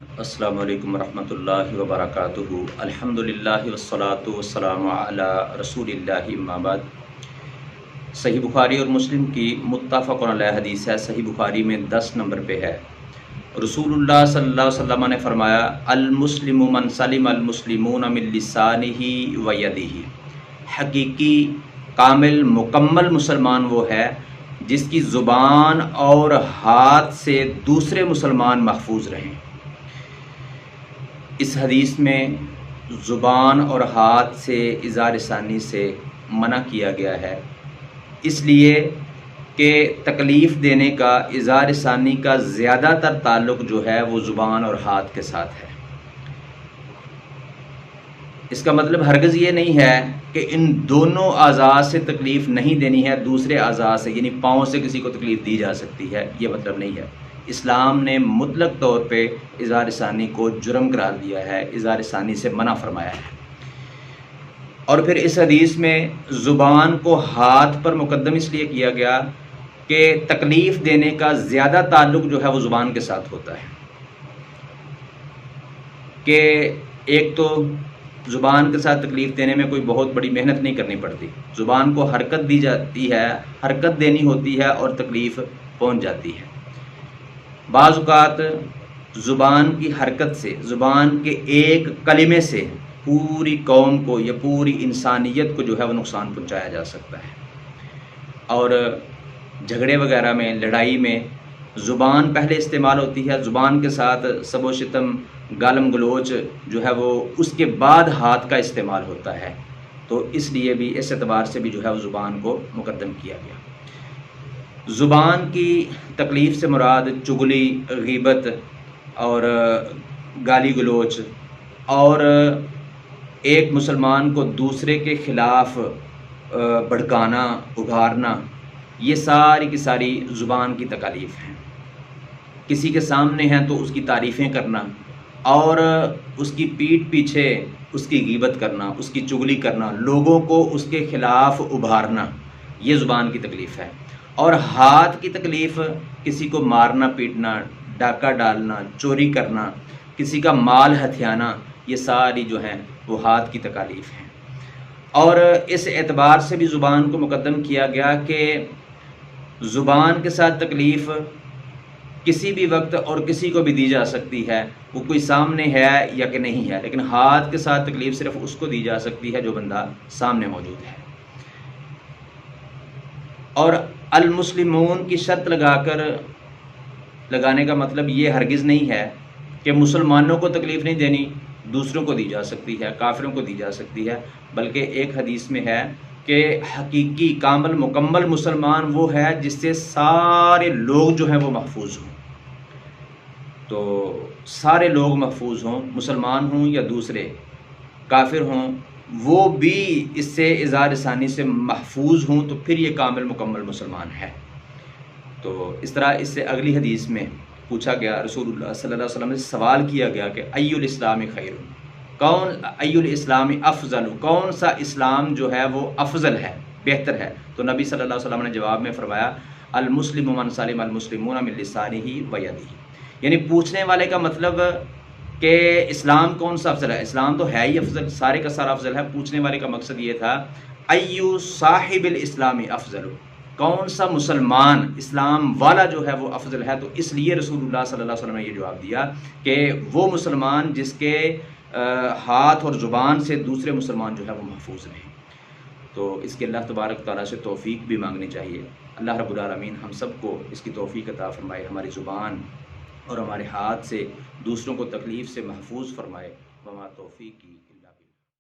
السلام علیکم ورحمۃ اللہ وبرکاتہ۔ الحمدللہ والصلاۃ والسلام علی رسول اللہ، اما بعد۔ صحیح بخاری اور مسلم کی متفق علیہ حدیث ہے، صحیح بخاری میں 10 نمبر پہ ہے۔ رسول اللہ صلی اللہ علیہ وسلم نے فرمایا، المسلم من سلم المسلمون من لسانہ و یدہ۔ حقیقی کامل مکمل مسلمان وہ ہے جس کی زبان اور ہاتھ سے دوسرے مسلمان محفوظ رہیں۔ اس حدیث میں زبان اور ہاتھ سے اظہار ثانی سے منع کیا گیا ہے، اس لیے کہ تکلیف دینے کا، اظہار ثانی کا زیادہ تر تعلق جو ہے وہ زبان اور ہاتھ کے ساتھ ہے۔ اس کا مطلب ہرگز یہ نہیں ہے کہ ان دونوں اعضاء سے تکلیف نہیں دینی ہے، دوسرے اعضاء سے یعنی پاؤں سے کسی کو تکلیف دی جا سکتی ہے، یہ مطلب نہیں ہے۔ اسلام نے مطلق طور پہ اظہار ثانی کو جرم قرار دیا ہے، اظہار ثانی سے منع فرمایا ہے۔ اور پھر اس حدیث میں زبان کو ہاتھ پر مقدم اس لیے کیا گیا کہ تکلیف دینے کا زیادہ تعلق جو ہے وہ زبان کے ساتھ ہوتا ہے، کہ ایک تو زبان کے ساتھ تکلیف دینے میں کوئی بہت بڑی محنت نہیں کرنی پڑتی، زبان کو حرکت دی جاتی ہے، حرکت دینی ہوتی ہے اور تکلیف پہنچ جاتی ہے۔ بعض اوقات زبان کی حرکت سے، زبان کے ایک کلمے سے پوری قوم کو یا پوری انسانیت کو جو ہے وہ نقصان پہنچایا جا سکتا ہے۔ اور جھگڑے وغیرہ میں، لڑائی میں زبان پہلے استعمال ہوتی ہے، زبان کے ساتھ سب و شتم، گالم گلوچ جو ہے وہ اس کے بعد ہاتھ کا استعمال ہوتا ہے، تو اس لیے بھی، اس اعتبار سے بھی جو ہے وہ زبان کو مقدم کیا گیا۔ زبان کی تکلیف سے مراد چغلی، غیبت اور گالی گلوچ اور ایک مسلمان کو دوسرے کے خلاف بھڑکانا، ابھارنا، یہ ساری کی ساری زبان کی تکالیف ہیں۔ کسی کے سامنے ہیں تو اس کی تعریفیں کرنا اور اس کی پیٹھ پیچھے اس کی غیبت کرنا، اس کی چغلی کرنا، لوگوں کو اس کے خلاف ابھارنا، یہ زبان کی تکلیف ہے۔ اور ہاتھ کی تکلیف کسی کو مارنا، پیٹنا، ڈاکہ ڈالنا، چوری کرنا، کسی کا مال ہتھیانا، یہ ساری جو ہیں وہ ہاتھ کی تکالیف ہیں۔ اور اس اعتبار سے بھی زبان کو مقدم کیا گیا کہ زبان کے ساتھ تکلیف کسی بھی وقت اور کسی کو بھی دی جا سکتی ہے، وہ کوئی سامنے ہے یا کہ نہیں ہے، لیکن ہاتھ کے ساتھ تکلیف صرف اس کو دی جا سکتی ہے جو بندہ سامنے موجود ہے۔ اور المسلمون کی شرط لگانے کا مطلب یہ ہرگز نہیں ہے کہ مسلمانوں کو تکلیف نہیں دینی، دوسروں کو دی جا سکتی ہے، کافروں کو دی جا سکتی ہے، بلکہ ایک حدیث میں ہے کہ حقیقی کامل مکمل مسلمان وہ ہے جس سے سارے لوگ جو ہیں وہ محفوظ ہوں۔ تو سارے لوگ محفوظ ہوں، مسلمان ہوں یا دوسرے کافر ہوں، وہ بھی اس سے اظہار ثانی سے محفوظ ہوں، تو پھر یہ کامل مکمل مسلمان ہے۔ تو اس طرح اس سے اگلی حدیث میں پوچھا گیا، رسول اللہ صلی اللہ علیہ وسلم سے سوال کیا گیا کہ ای الاسلام خیر، ای الاسلام افضل، کون سا اسلام جو ہے وہ افضل ہے، بہتر ہے؟ تو نبی صلی اللہ علیہ وسلم نے جواب میں فرمایا، المسلم من سلم المسلمون من لسانہ و یدہ۔ یعنی پوچھنے والے کا مطلب کہ اسلام کون سا افضل ہے، اسلام تو ہے ہی افضل، سارے کا سارا افضل ہے۔ پوچھنے والے کا مقصد یہ تھا، ایو صاحب الاسلام افضل، کون سا مسلمان، اسلام والا جو ہے وہ افضل ہے؟ تو اس لیے رسول اللہ صلی اللہ علیہ وسلم نے یہ جواب دیا کہ وہ مسلمان جس کے ہاتھ اور زبان سے دوسرے مسلمان جو ہے وہ محفوظ رہیں۔ تو اس کے اللہ تبارک تعالیٰ سے توفیق بھی مانگنی چاہیے۔ اللہ رب العالمین ہم سب کو اس کی توفیق عطا فرمائے، ہماری زبان اور ہمارے ہاتھ سے دوسروں کو تکلیف سے محفوظ فرمائے۔ وما توفیقی